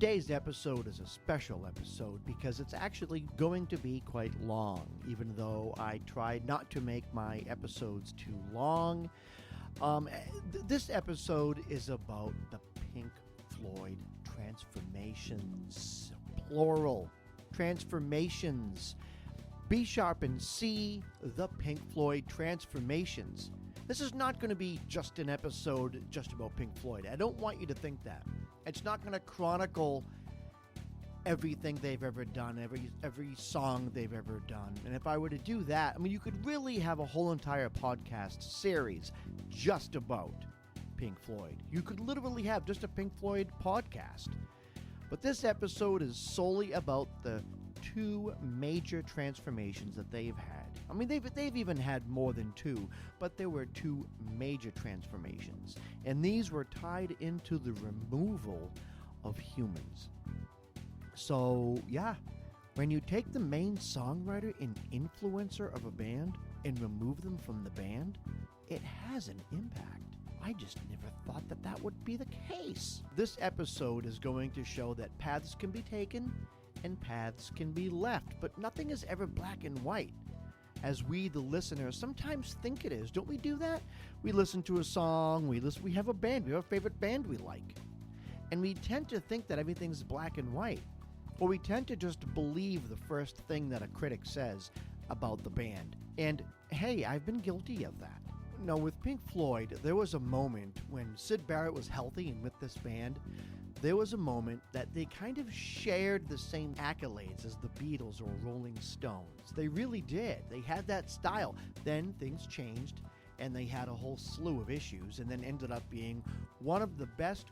Today's episode is a special episode because it's actually going to be quite long, even though I tried not to make my episodes too long. This episode is about the Pink Floyd transformations. Plural. Transformations. B sharp and C, the Pink Floyd transformations. This is not going to be just an episode just about Pink Floyd. I don't want you to think that. It's not going to chronicle everything they've ever done, every song they've ever done. And if I were to do that, I mean, you could really have a whole entire podcast series just about Pink Floyd. You could literally have just a Pink Floyd podcast. But this episode is solely about the two major transformations that they've had. I mean, they've even had more than two, but there were two major transformations, and these were tied into the removal of humans. So, yeah, when you take the main songwriter and influencer of a band and remove them from the band, it has an impact. I just never thought that would be the case. This episode is going to show that paths can be taken and paths can be left, but nothing is ever black and white, as we, the listeners, sometimes think it is. Don't we do that? We listen to a song, we have a band, we have a favorite band we like, and we tend to think that everything's black and white, or we tend to just believe the first thing that a critic says about the band. And hey, I've been guilty of that. No, with Pink Floyd, there was a moment when Syd Barrett was healthy and with this band, there was a moment that they kind of shared the same accolades as the Beatles or Rolling Stones. They really did. They had that style. Then things changed, and they had a whole slew of issues, and then ended up being one of the best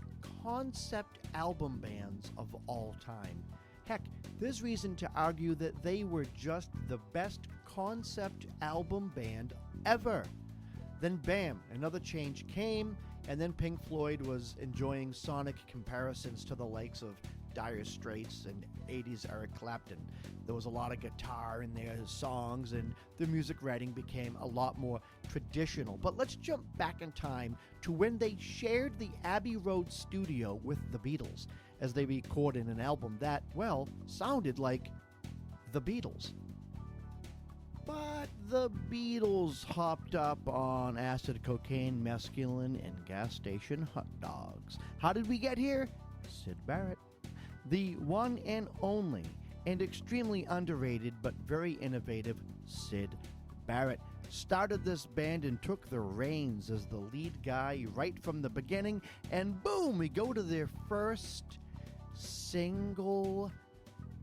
concept album bands of all time. Heck, there's reason to argue that they were just the best concept album band ever. Then bam, another change came, and then Pink Floyd was enjoying sonic comparisons to the likes of Dire Straits and 80s Eric Clapton. There was a lot of guitar in their songs, and the music writing became a lot more traditional. But let's jump back in time to when they shared the Abbey Road studio with the Beatles, as they recorded an album that, well, sounded like the Beatles. But the Beatles hopped up on acid, cocaine, mescaline, and gas station hot dogs. How did we get here? Syd Barrett. The one and only, and extremely underrated but very innovative Syd Barrett started this band and took the reins as the lead guy right from the beginning, and boom, we go to their first single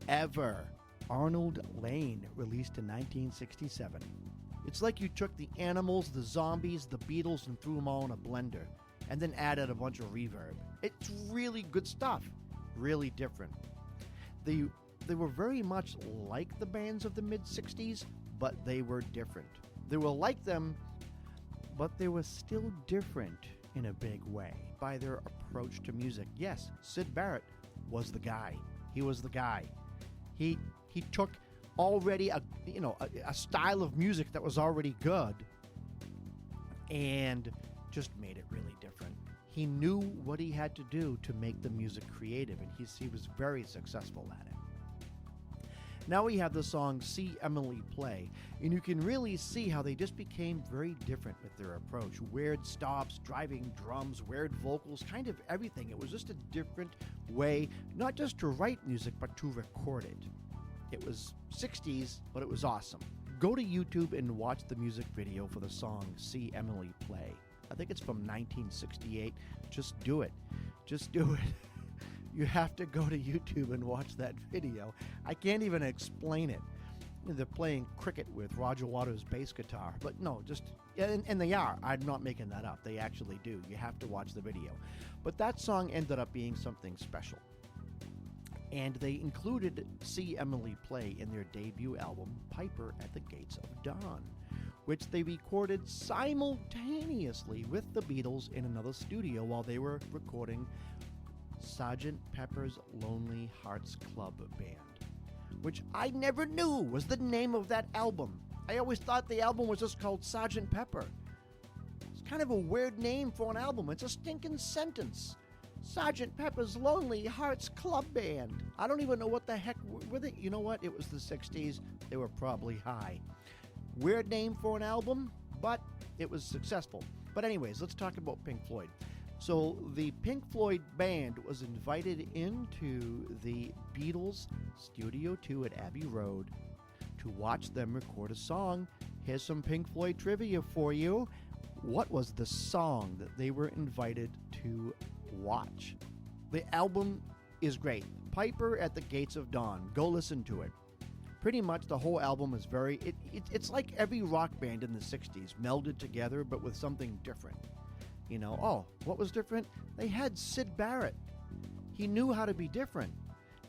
ever. Arnold Lane, released in 1967. It's like you took the Animals, the Zombies, the Beatles, and threw them all in a blender, and then added a bunch of reverb. It's really good stuff. Really different. They were very much like the bands of the mid-60s, but they were different. They were like them, but they were still different in a big way by their approach to music. Yes, Syd Barrett was the guy. He was the guy. He took already a style of music that was already good and just made it really different. He knew what he had to do to make the music creative, and he was very successful at it. Now we have the song See Emily Play, and you can really see how they just became very different with their approach. Weird stops, driving drums, weird vocals, kind of everything. It was just a different way, not just to write music, but to record it. It was 60s, but it was awesome. Go to YouTube and watch the music video for the song See Emily Play. I think it's from 1968. Just do it. Just do it. You have to go to YouTube and watch that video. I can't even explain it. They're playing cricket with Roger Waters' bass guitar. But no, and they are. I'm not making that up. They actually do. You have to watch the video. But that song ended up being something special. And they included See Emily Play in their debut album, Piper at the Gates of Dawn, which they recorded simultaneously with the Beatles in another studio while they were recording Sgt. Pepper's Lonely Hearts Club Band, which I never knew was the name of that album. I always thought the album was just called Sgt. Pepper. It's kind of a weird name for an album. It's a stinking sentence. Sergeant Pepper's Lonely Hearts Club Band. I don't even know what the heck were they. You know what? It was the 60s. They were probably high. Weird name for an album, but it was successful. But anyways, let's talk about Pink Floyd. So the Pink Floyd band was invited into the Beatles Studio 2 at Abbey Road to watch them record a song. Here's some Pink Floyd trivia for you. What was the song that they were invited to watch? The album is great. Piper at the Gates of Dawn. Go listen to it. Pretty much the whole album is it's like every rock band in the 60s melded together, but with something different. You know, what was different? They had Syd Barrett. He knew how to be different,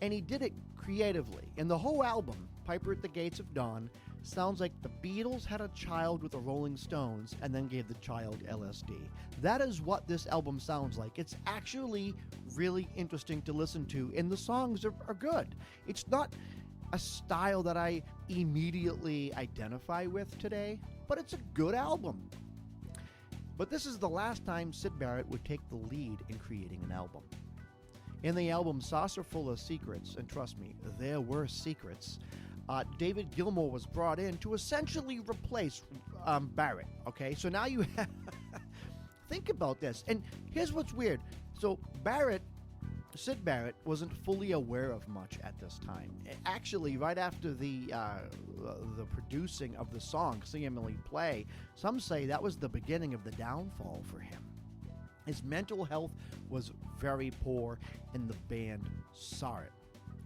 and he did it creatively. And the whole album, Piper at the Gates of Dawn, sounds like the Beatles had a child with the Rolling Stones and then gave the child LSD. That is what this album sounds like. It's actually really interesting to listen to, and the songs are good. It's not a style that I immediately identify with today, but it's a good album. But this is the last time Syd Barrett would take the lead in creating an album. In the album Saucerful of Secrets, and trust me, there were secrets, David Gilmour was brought in to essentially replace Barrett. Okay, so now you have think about this. And here's what's weird. So Syd Barrett wasn't fully aware of much at this time. Actually, right after the producing of the song "See Emily Play," some say that was the beginning of the downfall for him. His mental health was very poor, and the band saw it.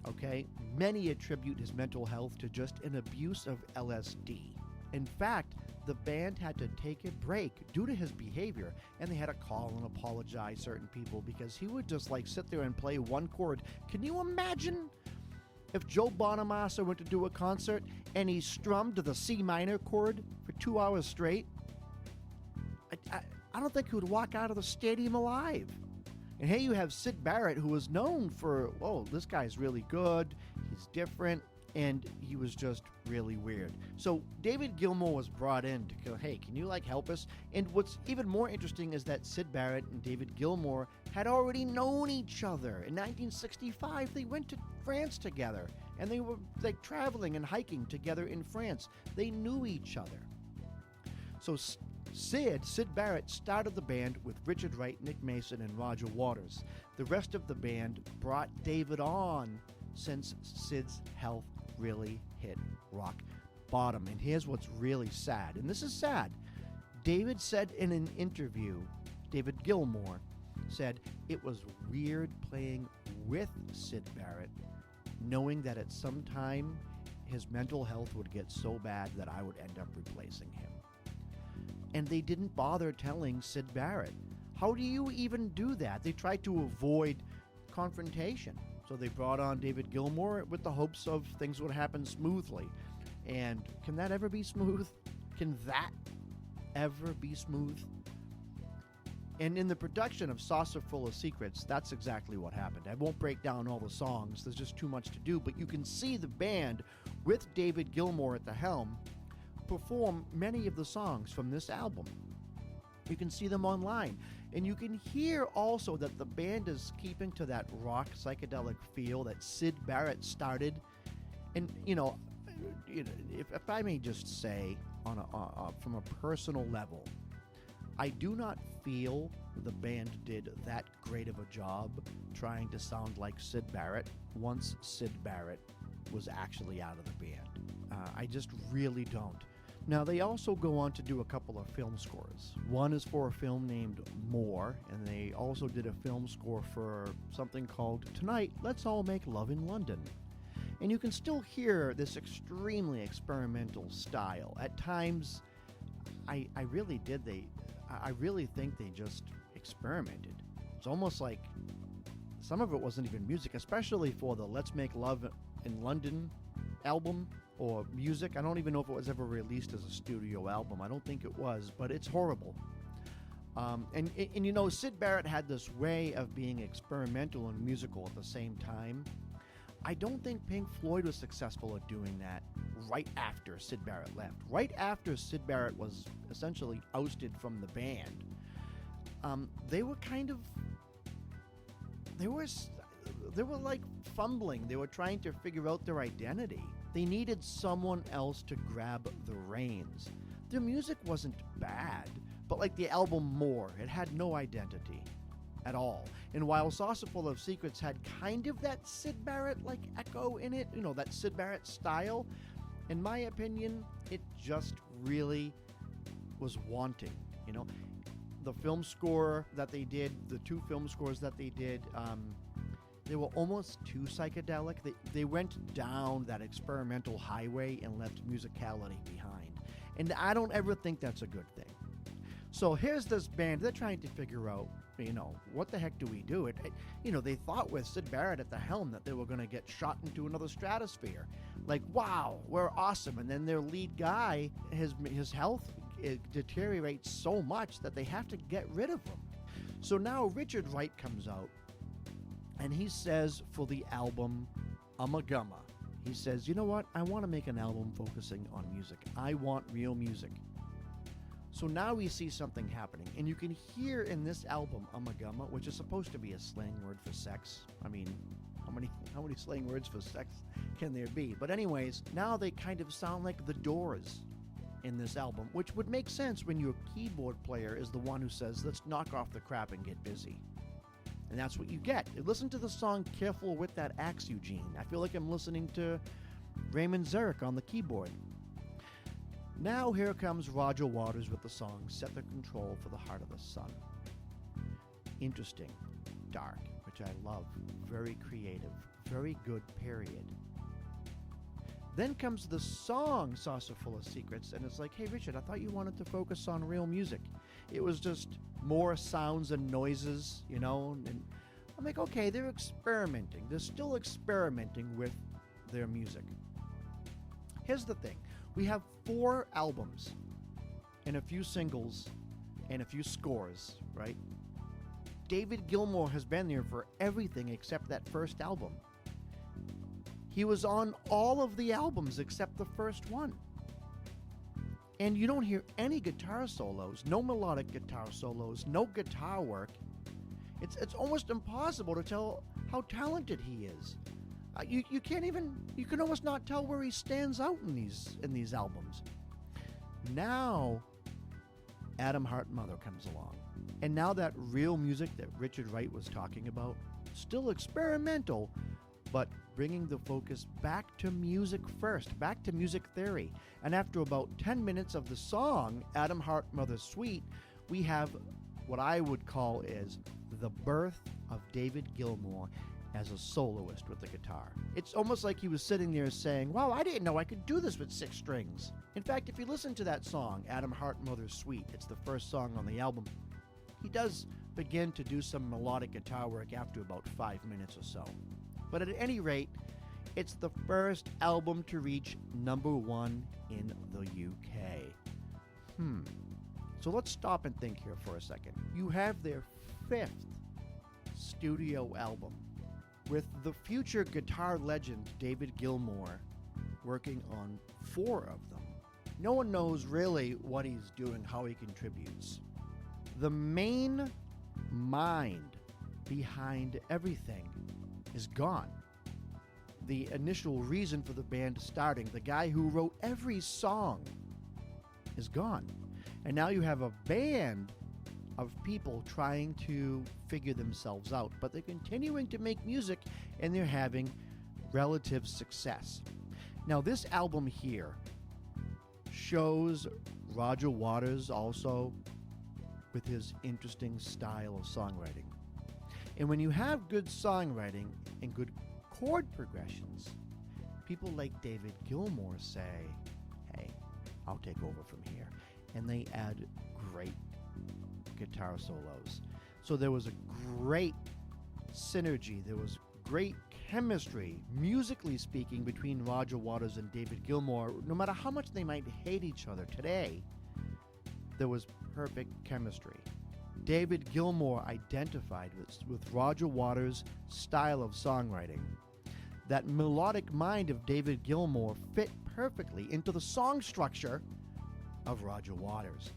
Okay? Many attribute his mental health to just an abuse of LSD. In fact, the band had to take a break due to his behavior, and they had to call and apologize certain people because he would just sit there and play one chord. Can you imagine if Joe Bonamassa went to do a concert and he strummed the C minor chord for 2 hours straight? I don't think he would walk out of the stadium alive. And here you have Syd Barrett, who was known for, this guy's really good, he's different, and he was just really weird. So David Gilmour was brought in to go, hey, can you help us? And what's even more interesting is that Syd Barrett and David Gilmour had already known each other. In 1965, they went to France together, and they were traveling and hiking together in France. They knew each other. So Syd Barrett started the band with Richard Wright, Nick Mason, and Roger Waters. The rest of the band brought David on since Syd's health really hit rock bottom. And here's what's really sad, and this is sad. David said in an interview, David Gilmour said it was weird playing with Syd Barrett, knowing that at some time his mental health would get so bad that I would end up replacing him. And they didn't bother telling Syd Barrett. How do you even do that? They tried to avoid confrontation. So they brought on David Gilmour with the hopes of things would happen smoothly. And can that ever be smooth? Can that ever be smooth? And in the production of Saucerful of Secrets, that's exactly what happened. I won't break down all the songs. There's just too much to do. But you can see the band with David Gilmour at the helm perform many of the songs from this album. You can see them online, and you can hear also that the band is keeping to that rock psychedelic feel that Syd Barrett started. And if I may just say, from a personal level, I do not feel the band did that great of a job trying to sound like Syd Barrett once Syd Barrett was actually out of the band. I just really don't. Now, they also go on to do a couple of film scores. One is for a film named More, and they also did a film score for something called Tonight, Let's All Make Love in London. And you can still hear this extremely experimental style. At times, I really think they just experimented. It's almost like some of it wasn't even music, especially for the Let's Make Love in London album or music. I don't even know if it was ever released as a studio album. I don't think it was, but it's horrible. And Syd Barrett had this way of being experimental and musical at the same time. I don't think Pink Floyd was successful at doing that right after Syd Barrett left. Right after Syd Barrett was essentially ousted from the band, they were kind of they were like fumbling. They were trying to figure out their identity. They needed someone else to grab the reins. Their music wasn't bad, but like the album More, it had no identity at all. And while Saucerful of Secrets had kind of that Syd Barrett-like echo in it, that Syd Barrett style, in my opinion, it just really was wanting, The film score that they did, the two film scores that they did, they were almost too psychedelic. They went down that experimental highway and left musicality behind. And I don't ever think that's a good thing. So here's this band. They're trying to figure out, what the heck do we do? They thought with Syd Barrett at the helm that they were going to get shot into another stratosphere. Like, wow, we're awesome. And then their lead guy, his health deteriorates so much that they have to get rid of him. So now Richard Wright comes out, and he says for the album Ummagumma, he says, you know what? I want to make an album focusing on music. I want real music. So now we see something happening, and you can hear in this album, Ummagumma, which is supposed to be a slang word for sex. I mean, how many slang words for sex can there be? But anyways, now they kind of sound like The Doors in this album, which would make sense when your keyboard player is the one who says, let's knock off the crap and get busy. And that's what you get. Listen to the song Careful with That Axe, Eugene. I feel like I'm listening to Raymond Zarek on the keyboard. Now here comes Roger Waters with the song Set the Control for the Heart of the Sun. Interesting, dark, which I love, very creative, very good period. Then comes the song Saucerful of Secrets, and it's like, hey Richard, I thought you wanted to focus on real music. It was just more sounds and noises, and I'm like, okay, they're experimenting. They're still experimenting with their music. Here's the thing. We have 4 albums and a few singles and a few scores, right? David Gilmour has been there for everything except that first album. He was on all of the albums except the first one. And you don't hear any guitar solos, no melodic guitar solos, no guitar work. It's almost impossible to tell how talented he is. You can almost not tell where he stands out in these albums. Now, Adam Hart Mother comes along. And now that real music that Richard Wright was talking about, still experimental, but bringing the focus back to music first, back to music theory. And after about 10 minutes of the song, Adam Hart Mother's Suite, we have what I would call is the birth of David Gilmour as a soloist with the guitar. It's almost like he was sitting there saying, wow, I didn't know I could do this with 6 strings. In fact, if you listen to that song, Adam Hart Mother's Suite, it's the first song on the album, he does begin to do some melodic guitar work after about 5 minutes or so. But at any rate, it's the first album to reach #1 in the UK. So let's stop and think here for a second. You have their 5th studio album, with the future guitar legend David Gilmour working on 4 of them. No one knows really what he's doing, how he contributes. The main mind behind everything is gone. The initial reason for the band starting, the guy who wrote every song, is gone. And now you have a band of people trying to figure themselves out, but they're continuing to make music and they're having relative success. Now this album here shows Roger Waters also with his interesting style of songwriting. And when you have good songwriting and good chord progressions, people like David Gilmour say, hey, I'll take over from here. And they add great guitar solos. So there was a great synergy. There was great chemistry, musically speaking, between Roger Waters and David Gilmour. No matter how much they might hate each other today, there was perfect chemistry. David Gilmour identified with Roger Waters' style of songwriting. That melodic mind of David Gilmour fit perfectly into the song structure of Roger Waters.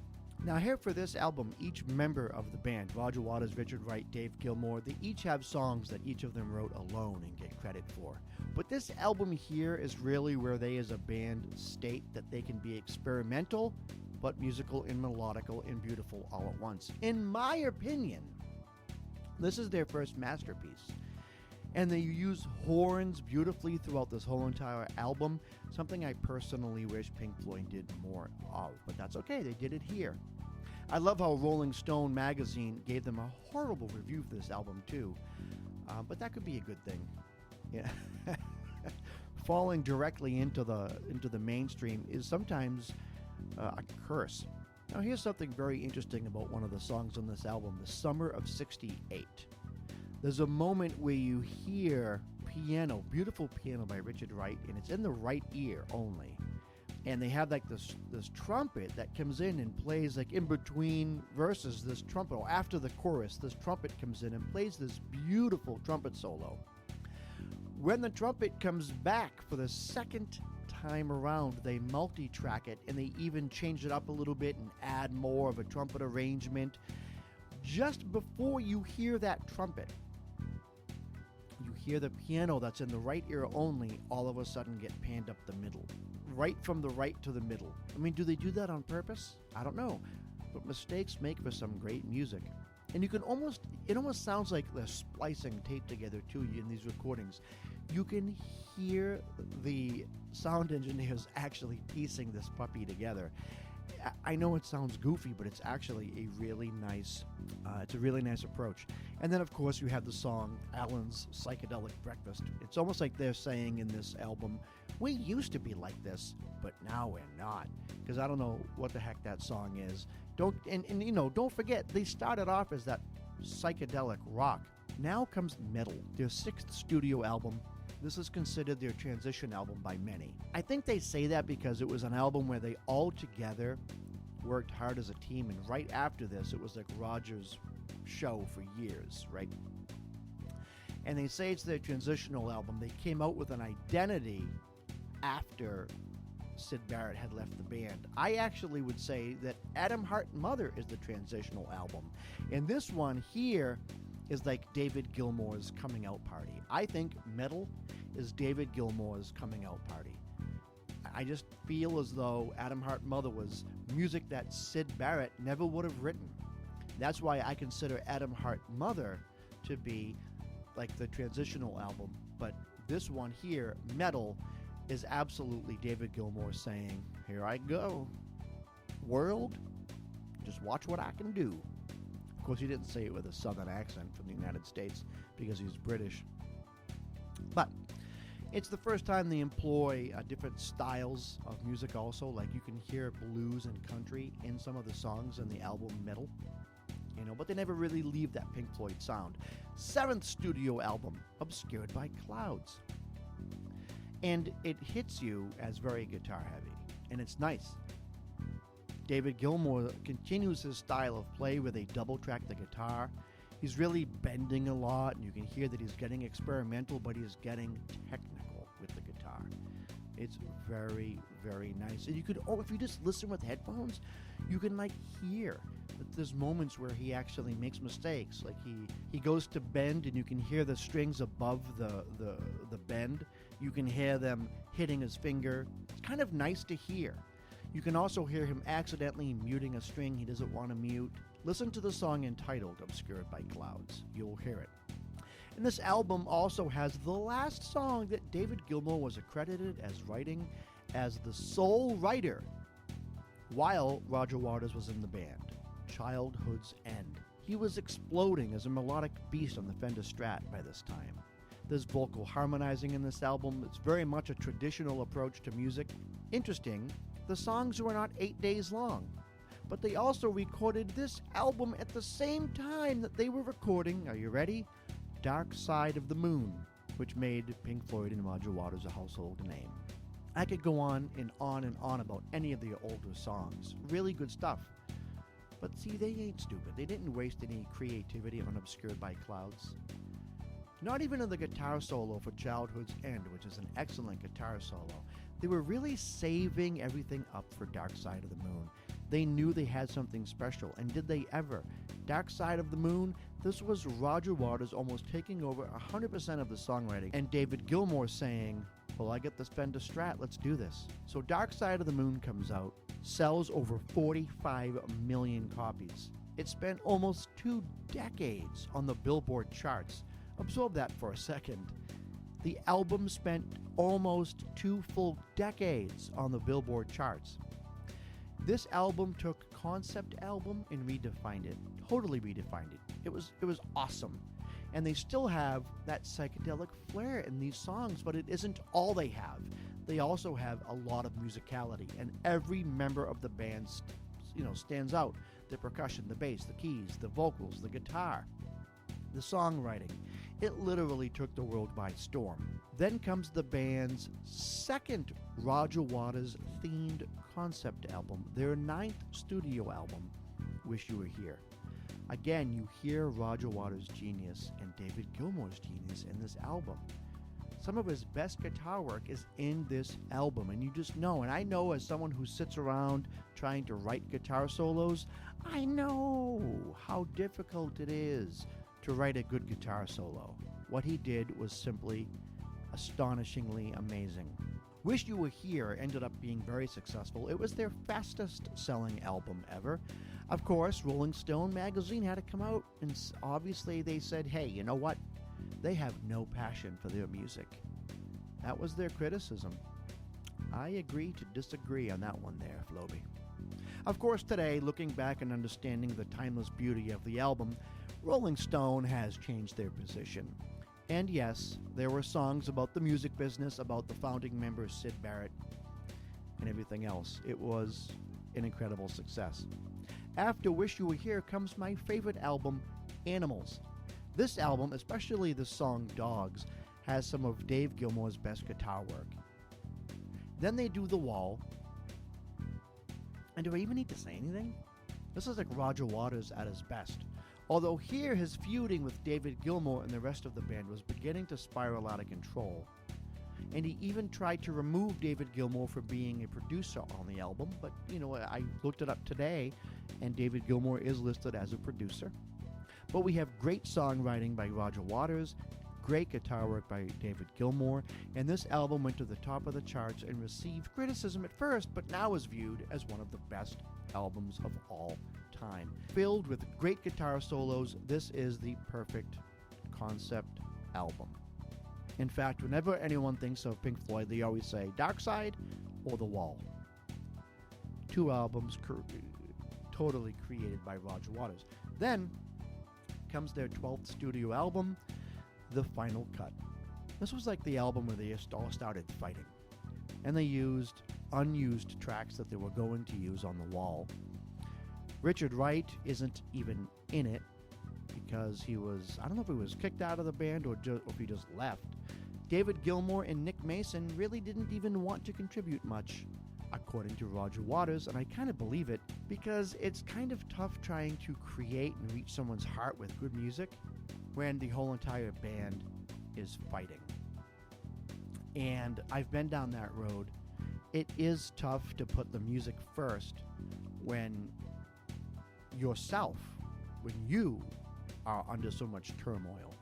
Now here for this album, each member of the band, Roger Waters, Richard Wright, Dave Gilmour, they each have songs that each of them wrote alone and get credit for. But this album here is really where they as a band state that they can be experimental, but musical and melodical and beautiful all at once. In my opinion, this is their first masterpiece. And they use horns beautifully throughout this whole entire album, something I personally wish Pink Floyd did more of. But that's okay, they did it here. I love how Rolling Stone magazine gave them a horrible review for this album too, but that could be a good thing. Yeah, falling directly into the mainstream is sometimes a curse. Now here's something very interesting about one of the songs on this album, "The Summer of '68." There's a moment where you hear piano, beautiful piano by Richard Wright, and it's in the right ear only. And they have like this trumpet that comes in and plays like in between verses, this trumpet, or after the chorus, this trumpet comes in and plays this beautiful trumpet solo. When the trumpet comes back for the second time around, they multi-track it and they even change it up a little bit and add more of a trumpet arrangement. Just before you hear that trumpet, you hear the piano that's in the right ear only all of a sudden get panned up the middle. Right from the right to the middle. I mean, do they do that on purpose? I don't know. But mistakes make for some great music. And it almost sounds like they're splicing tape together too in these recordings. You can hear the sound engineers actually piecing this puppy together. I know it sounds goofy, but it's actually a really nice approach. And then, of course, you have the song Alan's Psychedelic Breakfast. It's almost like they're saying in this album, we used to be like this, but now we're not. Because I don't know what the heck that song is. Don't forget, they started off as that psychedelic rock. Now comes metal, their 6th studio album. This is considered their transition album by many. I think they say that because it was an album where they all together worked hard as a team, and right after this, it was like Roger's show for years, right? And they say it's their transitional album. They came out with an identity after Syd Barrett had left the band. I actually would say that Adam Hart and Mother is the transitional album. And this one here is like David Gilmour's coming out party. I think metal is David Gilmour's coming out party. I just feel as though Adam Hart and Mother was music that Syd Barrett never would have written. That's why I consider Adam Hart Mother to be like the transitional album. But this one here, Metal, is absolutely David Gilmour saying, here I go. World, just watch what I can do. Of course, he didn't say it with a southern accent from the United States because he's British. But it's the first time they employ different styles of music also. Like you can hear blues and country in some of the songs in the album Metal. But they never really leave that Pink Floyd sound. 7th studio album, Obscured by Clouds. And it hits you as very guitar heavy. And it's nice. David Gilmour continues his style of play where they double track the guitar. He's really bending a lot, and you can hear that he's getting experimental, but he's getting technical with the guitar. It's very, very nice. And you could, if you just listen with headphones, you can hear that there's moments where he actually makes mistakes. Like he goes to bend, and you can hear the strings above the bend. You can hear them hitting his finger. It's kind of nice to hear. You can also hear him accidentally muting a string he doesn't want to mute. Listen to the song entitled Obscured by Clouds. You'll hear it. And this album also has the last song that David Gilmour was accredited as writing as the sole writer while Roger Waters was in the band, Childhood's End. He was exploding as a melodic beast on the Fender Strat by this time. There's vocal harmonizing in this album. It's very much a traditional approach to music. Interesting, the songs were not 8 days long, but they also recorded this album at the same time that they were recording, are you ready? Dark Side of the Moon, which made Pink Floyd and Roger Waters a household name. I could go on and on about any of the older songs. Really good stuff. But see, they ain't stupid. They didn't waste any creativity on Obscured by Clouds. Not even in the guitar solo for Childhood's End, which is an excellent guitar solo. They were really saving everything up for Dark Side of the Moon. They knew they had something special, and did they ever? Dark Side of the Moon, this was Roger Waters almost taking over 100% of the songwriting, and David Gilmour saying, well, I get the Fender Strat, let's do this. So Dark Side of the Moon comes out, sells over 45 million copies. It spent almost 2 decades on the Billboard charts. Absorb that for a second. The album spent almost 2 full decades on the Billboard charts. This album took concept album and redefined it, totally redefined it. It was awesome. And they still have that psychedelic flair in these songs, but it isn't all they have. They also have a lot of musicality, and every member of the band stands out. The percussion, the bass, the keys, the vocals, the guitar, the songwriting. It literally took the world by storm. Then comes the band's second Roger Waters themed concept album, their 9th studio album, Wish You Were Here. Again, you hear Roger Waters' genius and David Gilmour's genius in this album. Some of his best guitar work is in this album, and you just know, and I know as someone who sits around trying to write guitar solos, I know how difficult it is to write a good guitar solo. What he did was simply astonishingly amazing. Wish You Were Here ended up being very successful. It was their fastest selling album ever. Of course, Rolling Stone magazine had to come out, and obviously they said, hey, you know what? They have no passion for their music. That was their criticism. I agree to disagree on that one there, Floby. Of course, today, looking back and understanding the timeless beauty of the album, Rolling Stone has changed their position. And yes, there were songs about the music business, about the founding members, Syd Barrett, and everything else. It was an incredible success. After Wish You Were Here comes my favorite album, Animals. This album, especially the song Dogs, has some of Dave Gilmour's best guitar work. Then they do The Wall. And do I even need to say anything? This is like Roger Waters at his best. Although here his feuding with David Gilmour and the rest of the band was beginning to spiral out of control. And he even tried to remove David Gilmour from being a producer on the album, but I looked it up today, and David Gilmour is listed as a producer. But we have great songwriting by Roger Waters, great guitar work by David Gilmour, and this album went to the top of the charts and received criticism at first, but now is viewed as one of the best albums of all time. Filled with great guitar solos, this is the perfect concept album. In fact, whenever anyone thinks of Pink Floyd, they always say Dark Side or The Wall. 2 albums totally created by Roger Waters. Then comes their 12th studio album, The Final Cut. This was like the album where they all started fighting. And they used unused tracks that they were going to use on The Wall. Richard Wright isn't even in it because he was, I don't know if he was kicked out of the band or if he just left. David Gilmour and Nick Mason really didn't even want to contribute much, according to Roger Waters, and I kind of believe it because it's kind of tough trying to create and reach someone's heart with good music when the whole entire band is fighting. And I've been down that road. It is tough to put the music first when you are under so much turmoil.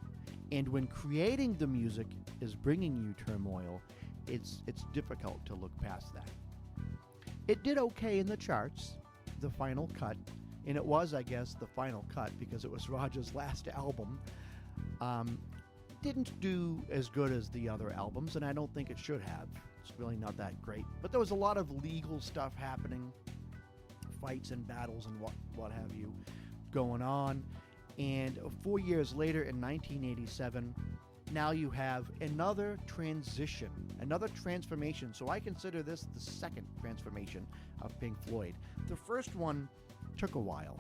And when creating the music is bringing you turmoil, it's difficult to look past that. It did okay in the charts, The Final Cut, and it was, I guess, the final cut because it was Roger's last album. Didn't do as good as the other albums, and I don't think it should have. It's really not that great. But there was a lot of legal stuff happening, fights and battles and what have you going on. And 4 years later, in 1987, now you have another transition, another transformation. So I consider this the second transformation of Pink Floyd. The first one took a while.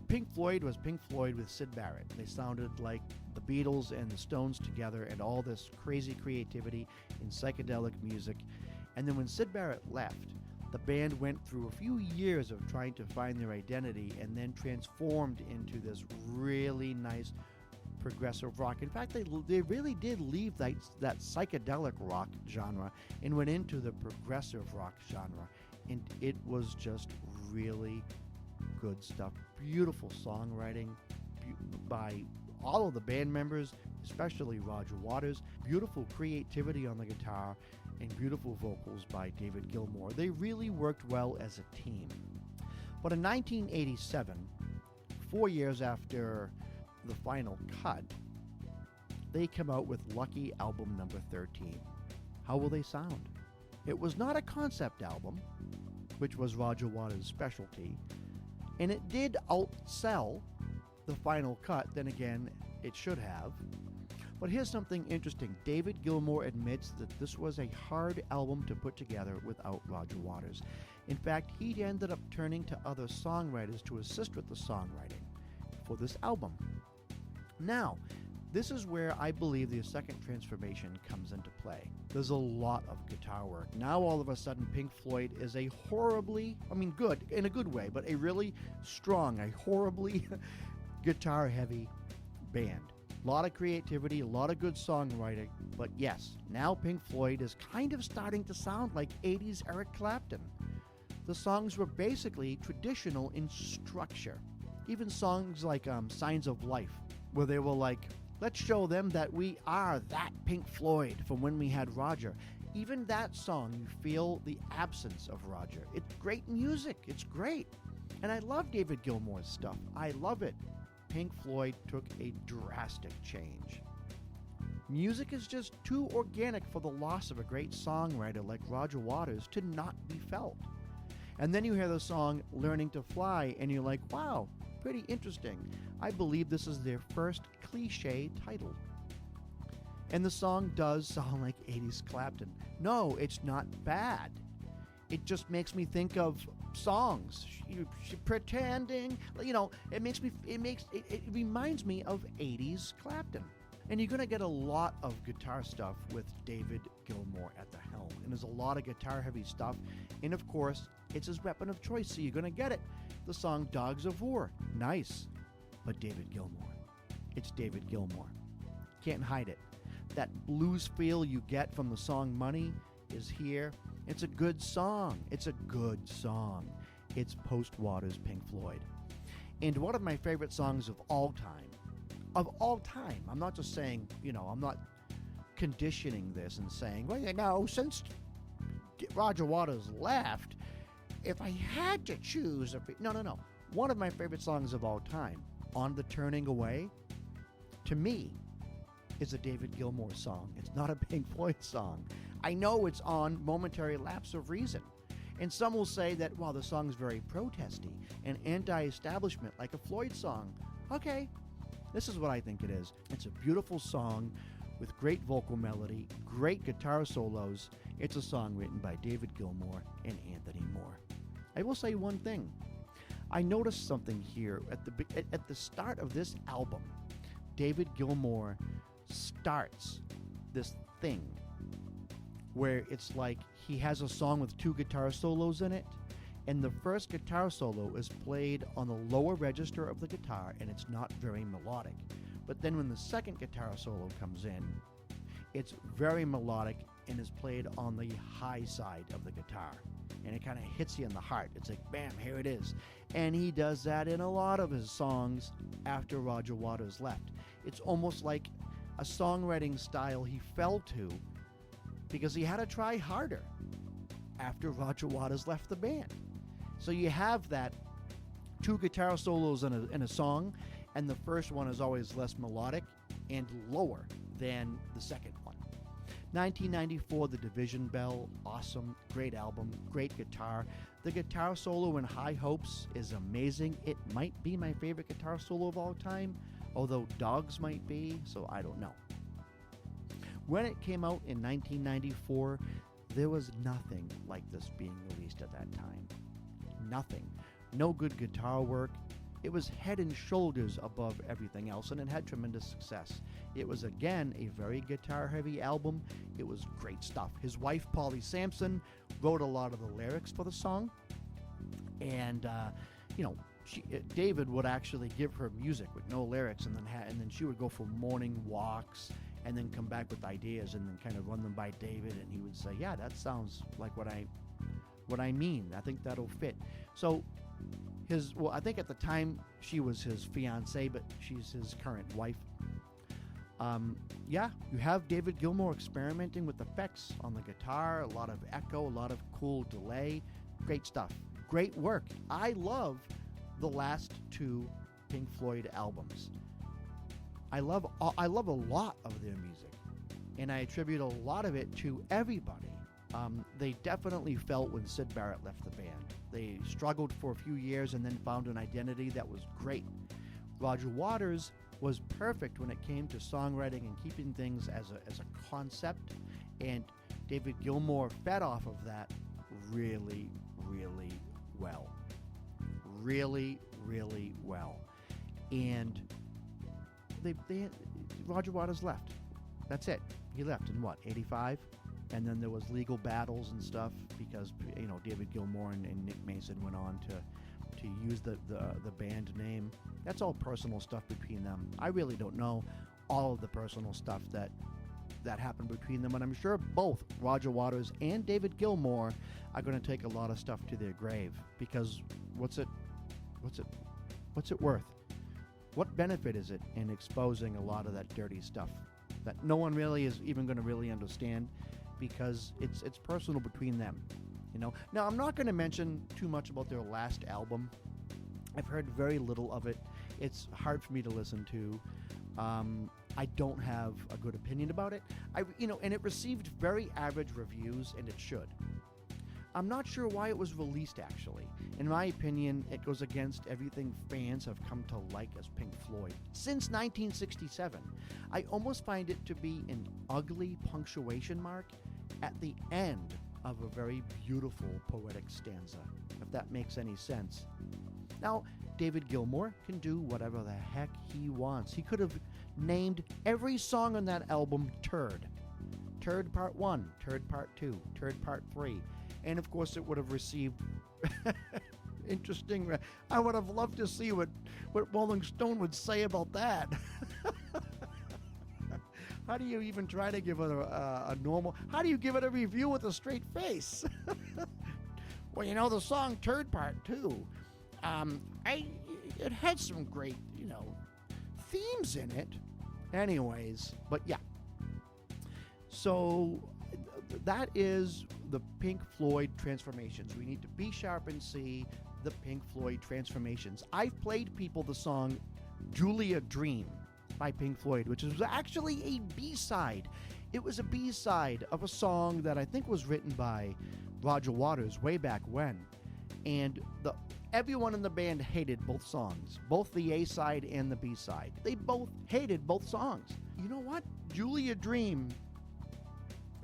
Pink Floyd was Pink Floyd with Syd Barrett. They sounded like the Beatles and the Stones together, and all this crazy creativity in psychedelic music. And then when Syd Barrett left, the band went through a few years of trying to find their identity and then transformed into this really nice progressive rock. In fact, they really did leave that psychedelic rock genre and went into the progressive rock genre. and it was just really good stuff. Beautiful songwriting by all of the band members, especially Roger Waters. Beautiful creativity on the guitar and beautiful vocals by David Gilmour. They really worked well as a team. But in 1987, 4 years after the final cut, they come out with Lucky Album number 13. How will they sound? It was not a concept album, which was Roger Waters' specialty, and it did outsell the final cut. Then again, it should have. But here's something interesting. David Gilmour admits that this was a hard album to put together without Roger Waters. In fact, he ended up turning to other songwriters to assist with the songwriting for this album. Now, this is where I believe the second transformation comes into play. There's a lot of guitar work. Now all of a sudden Pink Floyd is a horribly, good, in a good way, but a really strong, a horribly guitar-heavy band. A lot of creativity, a lot of good songwriting, but yes, now Pink Floyd is kind of starting to sound like 80s Eric Clapton. The songs were basically traditional in structure. Even songs like Signs of Life, where they were like, let's show them that we are that Pink Floyd from when we had Roger. Even that song, you feel the absence of Roger. It's great music. It's great. And I love David Gilmour's stuff. I love it. Pink Floyd took a drastic change. Music is just too organic for the loss of a great songwriter like Roger Waters to not be felt. And then you hear the song Learning to Fly, and you're like, wow, pretty interesting. I believe this is their first cliche title. And the song does sound like 80s Clapton. No, it's not bad. It just makes me think of songs. She pretending, it reminds me of 80s Clapton. And you're going to get a lot of guitar stuff with David Gilmour at the helm. And there's a lot of guitar-heavy stuff. And, of course, it's his weapon of choice, so you're going to get it. The song Dogs of War. Nice. But David Gilmour. It's David Gilmour. Can't hide it. That blues feel you get from the song Money is here. It's a good song. It's a good song. It's post-Waters Pink Floyd. And one of my favorite songs of all time. Of all time. I'm not just saying, I'm not conditioning this and saying, well, since Roger Waters left, if I had to choose... No. One of my favorite songs of all time, On the Turning Away, to me, is a David Gilmour song. It's not a Pink Floyd song. I know it's on Momentary Lapse of Reason. And some will say that, the song's very protesty and anti-establishment, like a Floyd song. Okay. This is what I think it is. It's a beautiful song with great vocal melody, great guitar solos. It's a song written by David Gilmour and Anthony Moore. I will say one thing. I noticed something here at the start of this album. David Gilmour starts this thing where it's like he has a song with two guitar solos in it. And the first guitar solo is played on the lower register of the guitar, and it's not very melodic. But then when the second guitar solo comes in, it's very melodic and is played on the high side of the guitar. And it kind of hits you in the heart. It's like, bam, here it is. And he does that in a lot of his songs after Roger Waters left. It's almost like a songwriting style he fell to because he had to try harder after Roger Waters left the band. So you have that two guitar solos in a song, and the first one is always less melodic and lower than the second one. 1994, The Division Bell, awesome, great album, great guitar. The guitar solo in High Hopes is amazing. It might be my favorite guitar solo of all time, although Dogs might be, so I don't know. When it came out in 1994, there was nothing like this being released at that time. Nothing. No good guitar work. It was head and shoulders above everything else, and it had tremendous success. It was, again, a very guitar-heavy album. It was great stuff. His wife, Polly Sampson, wrote a lot of the lyrics for the song, and, David would actually give her music with no lyrics, and then she would go for morning walks, and then come back with ideas, and then kind of run them by David, and he would say, yeah, that sounds like what I what I mean. I think that'll fit. So I think at the time she was his fiancée, but she's his current wife. You have David Gilmour experimenting with effects on the guitar, a lot of echo, a lot of cool delay. Great stuff. Great work. I love the last two Pink Floyd albums. I love a lot of their music, and I attribute a lot of it to everybody. They definitely felt when Syd Barrett left the band. They struggled for a few years and then found an identity that was great. Roger Waters was perfect when it came to songwriting and keeping things as a concept, and David Gilmour fed off of that really, really well. Really, really well. And Roger Waters left. That's it. He left in what, 85? And then there was legal battles and stuff because, David Gilmour and Nick Mason went on to use the band name. That's all personal stuff between them. I really don't know all of the personal stuff that happened between them, and I'm sure both Roger Waters and David Gilmour are going to take a lot of stuff to their grave, because what's it worth? What benefit is it in exposing a lot of that dirty stuff that no one really is even going to really understand, because it's personal between them, Now, I'm not going to mention too much about their last album. I've heard very little of it. It's hard for me to listen to. I don't have a good opinion about it. And it received very average reviews, and it should. I'm not sure why it was released, actually. In my opinion, it goes against everything fans have come to like as Pink Floyd since 1967. I almost find it to be an ugly punctuation mark at the end of a very beautiful poetic stanza, if that makes any sense. Now, David Gilmour can do whatever the heck he wants. He could have named every song on that album Turd. Turd Part 1, Turd Part 2, Turd Part 3. And of course it would have received interesting. I would have loved to see what Rolling Stone would say about that. How do you even try to give it a normal... How do you give it a review with a straight face? Well, the song Turd Part 2, it had some great, themes in it. Anyways, but yeah. So that is the Pink Floyd Transformations. We need to B sharp and C the Pink Floyd Transformations. I've played people the song Julia Dream by Pink Floyd, which was actually a B-side. It was a B-side of a song that I think was written by Roger Waters way back when. And everyone in the band hated both songs, both the A-side and the B-side. They both hated both songs. You know what? Julia Dream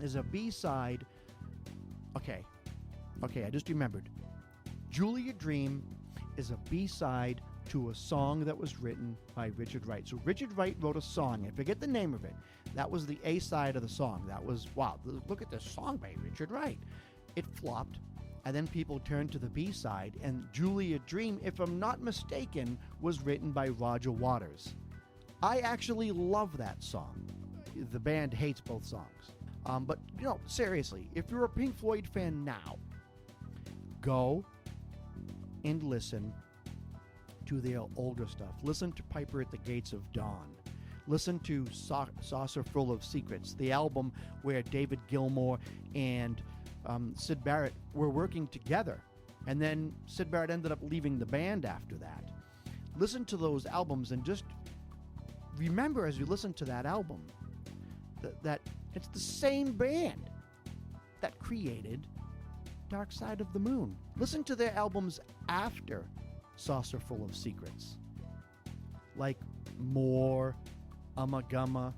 is a B-side. Okay, I just remembered. Julia Dream is a B-side to a song that was written by Richard Wright. So Richard Wright wrote a song. I forget the name of it. That was the A-side of the song. That was, wow, look at this song by Richard Wright. It flopped, and then people turned to the B-side, and Julia Dream, if I'm not mistaken, was written by Roger Waters. I actually love that song. The band hates both songs. But, seriously, if you're a Pink Floyd fan now, go and listen to their older stuff. Listen to Piper at the Gates of Dawn. Listen to Saucer Full of Secrets, the album where David Gilmour and Syd Barrett were working together. And then Syd Barrett ended up leaving the band after that. Listen to those albums and just remember as you listen to that album that it's the same band that created Dark Side of the Moon. Listen to their albums after Saucer Full of Secrets, like More, Ummagumma,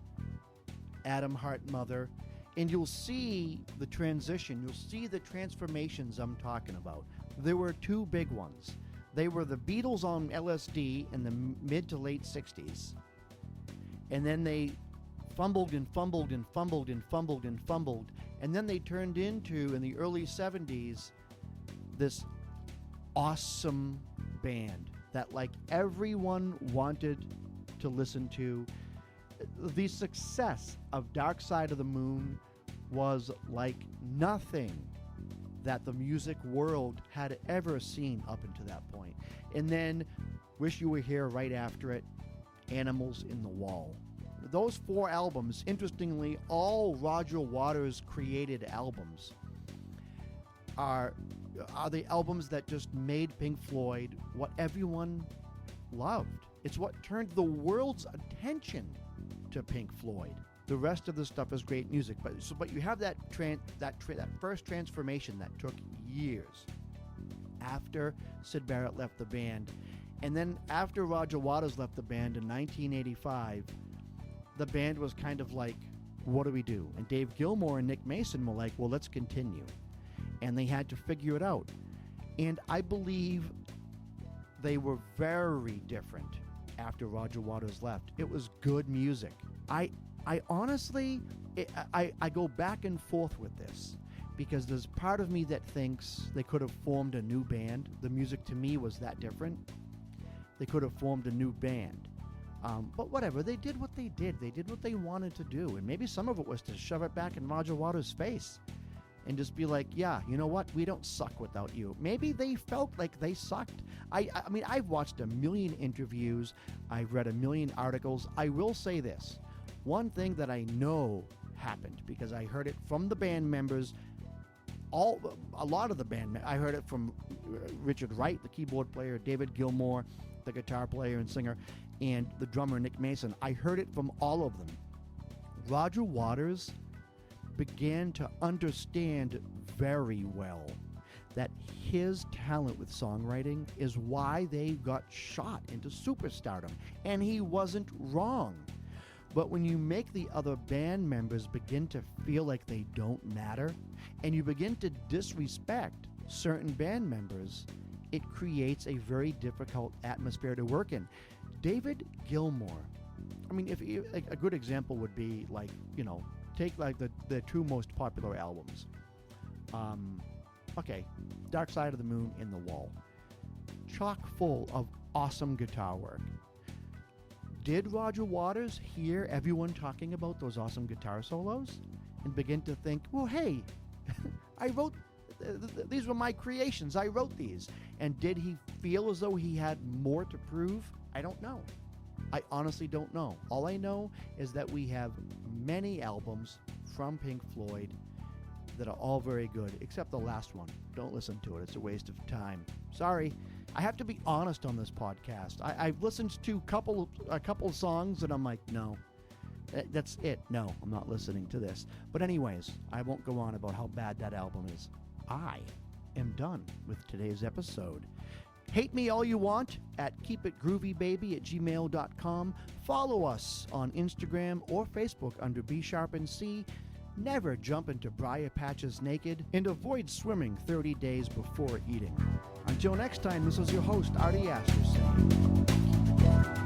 Atom Heart Mother, and you'll see the transition. You'll see the transformations I'm talking about. There were two big ones. They were the Beatles on LSD in the mid to late 60s, and then they fumbled and fumbled and fumbled and fumbled and fumbled, and then they turned into, in the early 70s, this awesome band that everyone wanted to listen to. The success of Dark Side of the Moon was like nothing that the music world had ever seen up until that point. And then Wish You Were Here right after it, Animals in the Wall. Those 4 albums, interestingly, all Roger Waters created albums, are the albums that just made Pink Floyd what everyone loved. It's what turned the world's attention to Pink Floyd. The rest of the stuff is great music, but you have that first transformation that took years after Syd Barrett left the band, and then after Roger Waters left the band in 1985, the band was kind of like, what do we do? And Dave Gilmour and Nick Mason were like, well, let's continue, and they had to figure it out. And I believe they were very different after Roger Waters left. It was good music. I honestly, I go back and forth with this because there's part of me that thinks they could have formed a new band. The music to me was that different. They could have formed a new band. But whatever, they did what they did. They did what they wanted to do. And maybe some of it was to shove it back in Roger Waters' face and just be like, yeah, you know what? We don't suck without you. Maybe they felt like they sucked. I mean, I've watched a million interviews. I've read a million articles. I will say this. One thing that I know happened, because I heard it from the band members, a lot of the band, I heard it from Richard Wright, the keyboard player, David Gilmour, the guitar player and singer, and the drummer Nick Mason. I heard it from all of them. Roger Waters began to understand very well that his talent with songwriting is why they got shot into superstardom, and he wasn't wrong. But when you make the other band members begin to feel like they don't matter, and you begin to disrespect certain band members, it creates a very difficult atmosphere to work in. David Gilmour, I mean, like, a good example would be, like, you know, take like the 2 most popular albums. Okay, Dark Side of the Moon and The Wall. Chock full of awesome guitar work. Did Roger Waters hear everyone talking about those awesome guitar solos and begin to think, well, hey, I wrote, these were my creations, I wrote these. And did he feel as though he had more to prove? I don't know. I honestly don't know. All I know is that we have many albums from Pink Floyd that are all very good, except the last one. Don't listen to it. It's a waste of time. Sorry. I have to be honest on this podcast. I've listened to a couple songs and I'm like, no, that's it. No, I'm not listening to this. But anyways, I won't go on about how bad that album is. I am done with today's episode. Hate me all you want at keepitgroovybaby@gmail.com. Follow us on Instagram or Facebook under B Sharp and C. Never jump into briar patches naked, and avoid swimming 30 days before eating. Until next time, this is your host, Artie Astor, saying,